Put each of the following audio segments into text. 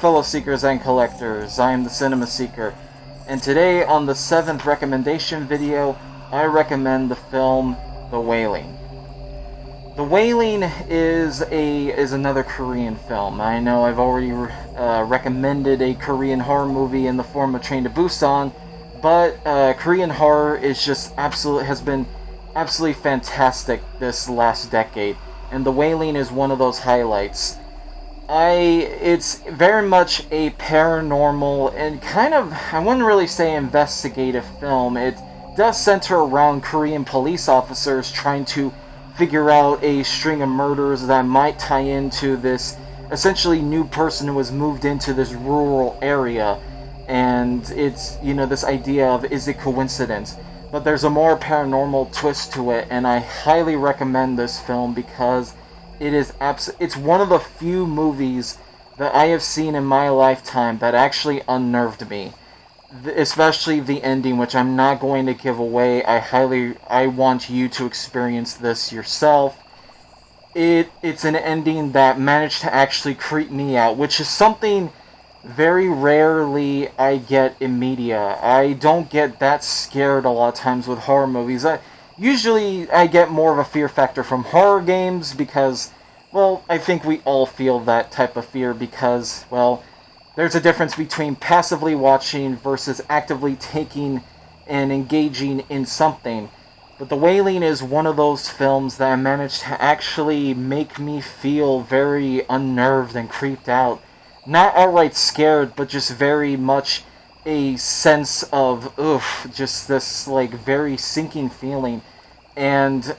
fellow seekers and collectors, I am the Cinema Seeker, and today on the 7th recommendation video, I recommend the film The Wailing. The Wailing is another Korean film. I know I've already recommended a Korean horror movie in the form of Train to Busan, but Korean horror has been absolutely fantastic this last decade, and The Wailing is one of those highlights. It's very much a paranormal and I wouldn't really say investigative film. It does center around Korean police officers trying to figure out a string of murders that might tie into this essentially new person who has moved into this rural area. And it's, this idea of, is it coincidence? But there's a more paranormal twist to it, and I highly recommend this film because it's one of the few movies that I have seen in my lifetime that actually unnerved me. Especially the ending, which I'm not going to give away. I want you to experience this yourself. It's an ending that managed to actually creep me out, which is something very rarely I get in media. I don't get that scared a lot of times with horror movies. Usually I get more of a fear factor from horror games because, well, I think we all feel that type of fear because, well, there's a difference between passively watching versus actively taking and engaging in something. But The Wailing is one of those films that managed to actually make me feel very unnerved and creeped out. Not outright scared, but just very much a sense of, just this, very sinking feeling. And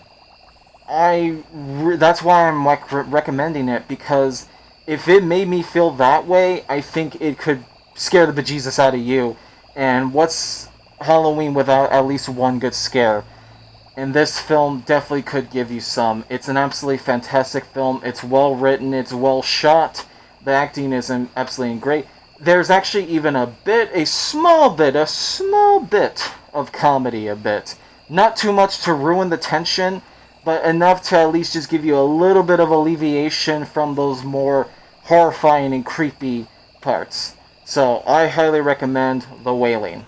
that's why I'm, recommending it, because if it made me feel that way, I think it could scare the bejesus out of you. And what's Halloween without at least one good scare? And this film definitely could give you some. It's an absolutely fantastic film. It's well written. It's well shot. The acting is absolutely great. There's actually even a small bit of comedy, Not too much to ruin the tension, but enough to at least just give you a little bit of alleviation from those more horrifying and creepy parts. So I highly recommend The Wailing.